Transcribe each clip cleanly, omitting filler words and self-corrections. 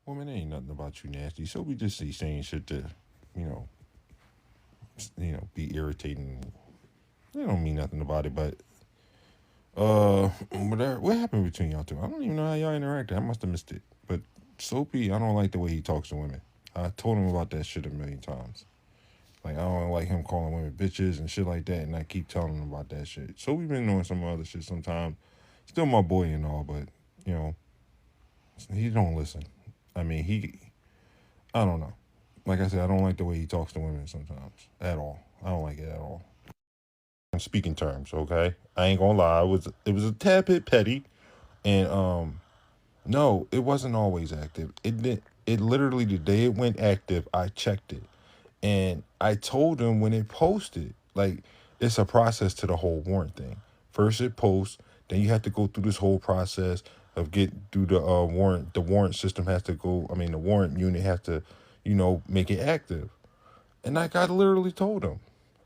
Woman, it ain't nothing about you nasty. So we just see saying shit to, you know, be irritating. They don't mean nothing about it, but what happened between y'all two? I don't even know how y'all interacted. I must have missed it. But Soapy, I don't like the way he talks to women. I told him about that shit a million times. Like, I don't like him calling women bitches and shit like that, and I keep telling him about that shit. So we've been doing some other shit sometimes. Still my boy and all, but, you know, he don't listen. I mean, I don't know. Like I said, I don't like the way he talks to women sometimes. At all. I don't like it at all. In speaking terms, okay? I ain't gonna lie. It was a tad bit petty. And no, it wasn't always active. It literally, the day it went active, I checked it. And I told him when it posted, like, it's a process to the whole warrant thing. First it posts, then you have to go through this whole process of get through the warrant. The warrant system has to go, I mean, the warrant unit has to, make it active. And like I literally told him.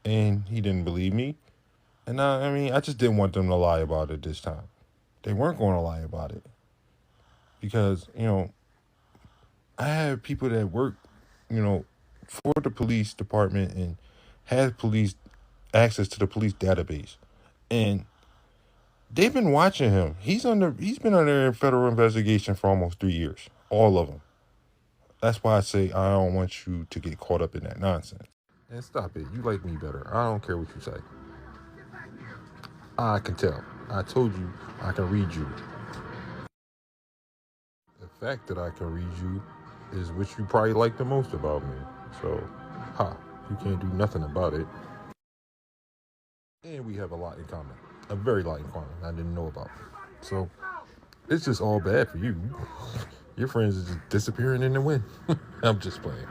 And he didn't believe me. And I just didn't want them to lie about it this time. They weren't going to lie about it. Because, I have people that work, for the police department and have police access to the police database. And they've been watching him. He's been under federal investigation for almost 3 years. All of them. That's why I say I don't want you to get caught up in that nonsense. And stop it. You like me better. I don't care what you say. I can tell. I told you I can read you. The fact that I can read you is what you probably like the most about me. So, you can't do nothing about it. And we have a lot in common. A very lot in common I didn't know about. So, it's just all bad for you. Your friends are just disappearing in the wind. I'm just playing.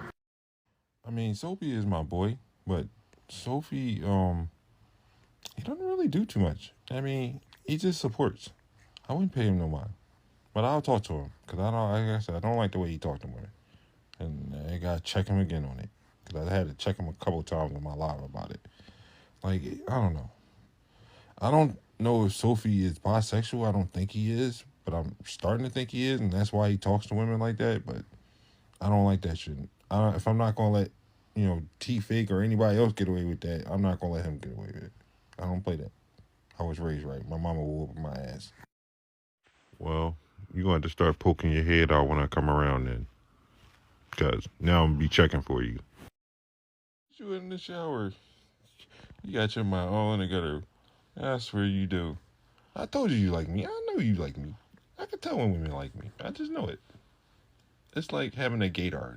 I mean, Sophie is my boy, but Sophie, he doesn't really do too much. I mean, he just supports. I wouldn't pay him no mind. But I'll talk to him, because like I said, I don't like the way he talked to women. And I got to check him again on it. Because I had to check him a couple times in my live about it. Like, I don't know. I don't know if Sophie is bisexual. I don't think he is. But I'm starting to think he is. And that's why he talks to women like that. But I don't like that shit. If I'm not going to let, T-Fake or anybody else get away with that, I'm not going to let him get away with it. I don't play that. I was raised right. My mama will whoop my ass. Well, you're going to have to start poking your head out when I come around then. Because now I'm going to be checking for you. You in the shower. You got your mind all together. I swear you do. I told you like me. I know you like me. I can tell when women like me. I just know it. It's like having a gaydar.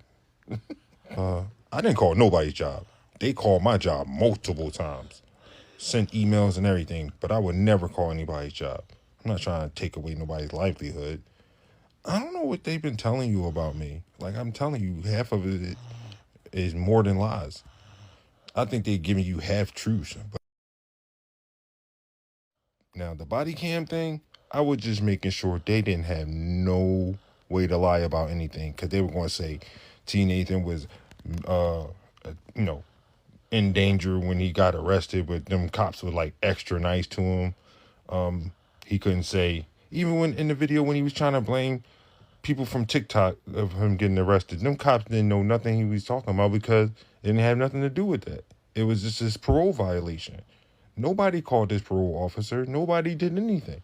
I didn't call nobody's job. They called my job multiple times. Sent emails and everything, but I would never call anybody's job. I'm not trying to take away nobody's livelihood. I don't know what they've been telling you about me. Like, I'm telling you, half of it is more than lies. I think they're giving you half truths. But now, the body cam thing, I was just making sure they didn't have no way to lie about anything, because they were going to say T. Nathan was, in danger when he got arrested, but them cops were like extra nice to him. He couldn't say, even when in the video when he was trying to blame people from TikTok of him getting arrested, them cops didn't know nothing he was talking about because it didn't have nothing to do with that. It was just his parole violation. Nobody called this parole officer. Nobody did anything.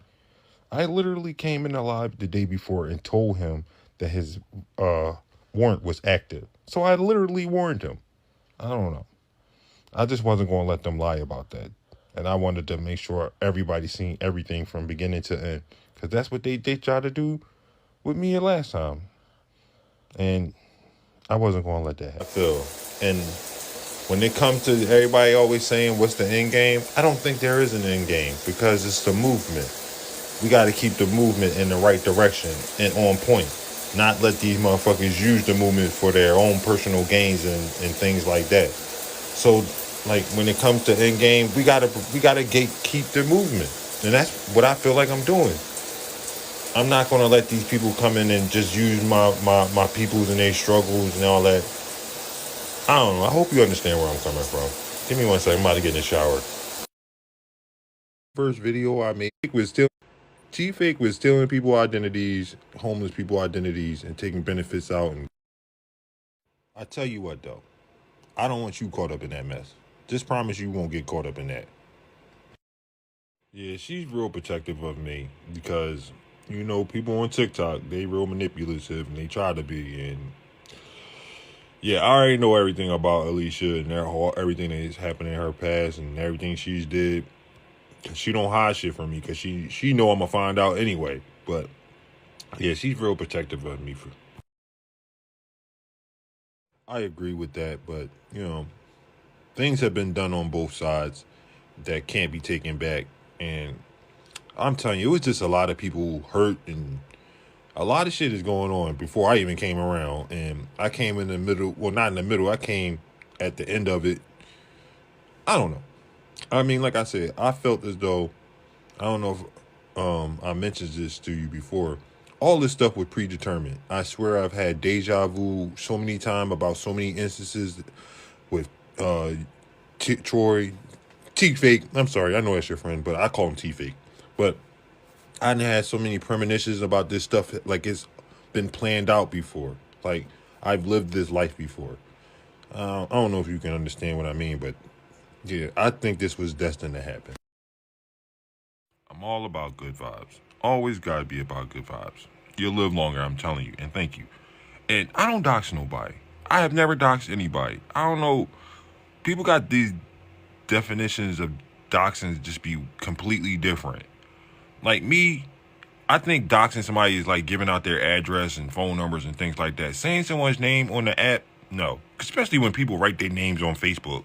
I literally came in alive the day before and told him that his warrant was active. So I literally warned him. I don't know. I just wasn't going to let them lie about that. And I wanted to make sure everybody seen everything from beginning to end. Because that's what they tried to do with me last time. And I wasn't going to let that happen. I feel. And when it comes to everybody always saying, what's the end game? I don't think there is an end game, because it's the movement. We got to keep the movement in the right direction and on point. Not let these motherfuckers use the movement for their own personal gains and things like that. So, like, when it comes to end game, we gotta keep the movement, and that's what I feel like I'm doing. I'm not gonna let these people come in and just use my peoples and their struggles and all that. I don't know. I hope you understand where I'm coming from. Give me 1 second. I'm about to get in the shower. First video I made was still T-Fake was stealing people identities, homeless people identities, and taking benefits out. And I tell you what, though, I don't want you caught up in that mess. Just promise you won't get caught up in that. Yeah, she's real protective of me because, people on TikTok, they real manipulative and they try to be. And yeah, I already know everything about Alicia and everything that is happening in her past and everything she's did. She don't hide shit from me because she know I'm gonna find out anyway. But yeah, she's real protective of me. I agree with that, but things have been done on both sides that can't be taken back. And I'm telling you, it was just a lot of people hurt and a lot of shit is going on before I even came around. And I came in the middle. Well, not in the middle. I came at the end of it. I don't know. I mean, like I said, I felt as though, I don't know if I mentioned this to you before. All this stuff was predetermined. I swear I've had deja vu so many times about so many instances with Troy, T-Fake. I'm sorry, I know that's your friend, but I call him T-Fake. But I had so many premonitions about this stuff, like it's been planned out before. Like I've lived this life before. I don't know if you can understand what I mean, but yeah, I think this was destined to happen. I'm all about good vibes. Always gotta be about good vibes. You'll live longer, I'm telling you, and thank you. And I don't dox nobody. I have never doxed anybody. I don't know. People got these definitions of doxing just be completely different. Like me, I think doxing somebody is like giving out their address and phone numbers and things like that. Saying someone's name on the app, no. Especially when people write their names on Facebook.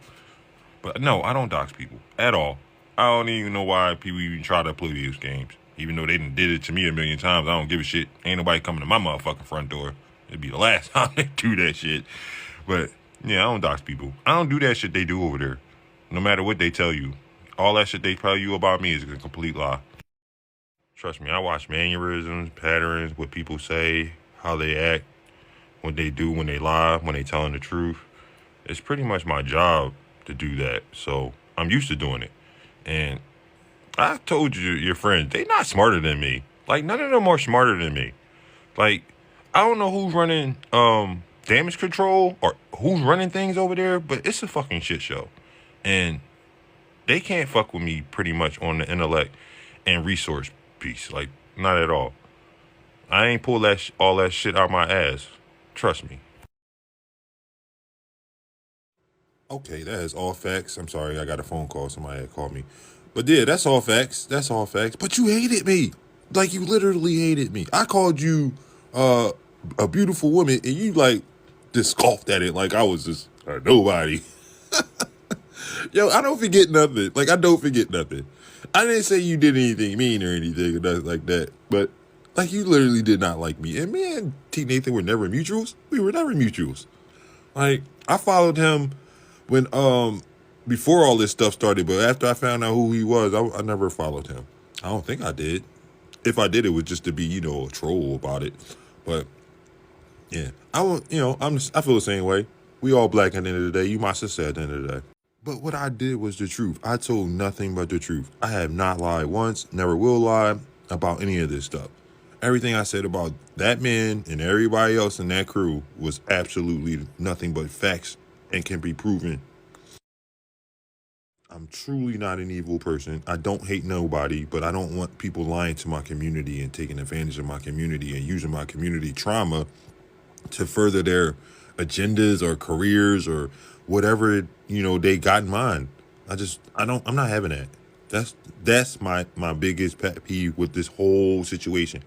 But no, I don't dox people at all. I don't even know why people even try to play these games. Even though they done did it to me a million times, I don't give a shit. Ain't nobody coming to my motherfucking front door. It'd be the last time they do that shit. But yeah, I don't dox people. I don't do that shit they do over there. No matter what they tell you. All that shit they tell you about me is a complete lie. Trust me, I watch mannerisms, patterns, what people say, how they act, what they do when they lie, when they telling the truth. It's pretty much my job to do that. So I'm used to doing it. And I told you, your friends, they not smarter than me. Like, none of them are smarter than me. Like, I don't know who's running damage control or who's running things over there, but it's a fucking shit show. And they can't fuck with me pretty much on the intellect and resource piece. Like, not at all. I ain't pull all that shit out my ass. Trust me. Okay, that is all facts. I'm sorry, I got a phone call. Somebody had called me. But yeah, that's all facts. That's all facts. But you hated me. Like, you literally hated me. I called you a beautiful woman, and you, like, just scoffed at it like I was just a nobody. Yo, I don't forget nothing. Like, I don't forget nothing. I didn't say you did anything mean or anything or nothing like that. But, like, you literally did not like me. And me and T. Nathan were never mutuals. We were never mutuals. Like, I followed him when before all this stuff started, but after I found out who he was, I never followed him. I don't think I did. If I did, it was just to be, a troll about it. But yeah, I won't. I feel the same way. We all black at the end of the day. You my sister at the end of the day. But what I did was the truth. I told nothing but the truth. I have not lied once, never will lie about any of this stuff. Everything I said about that man and everybody else in that crew was absolutely nothing but facts and can be proven. I'm truly not an evil person. I don't hate nobody, but I don't want people lying to my community and taking advantage of my community and using my community trauma to further their agendas or careers or whatever, they got in mind. I'm not having that. That's my biggest pet peeve with this whole situation.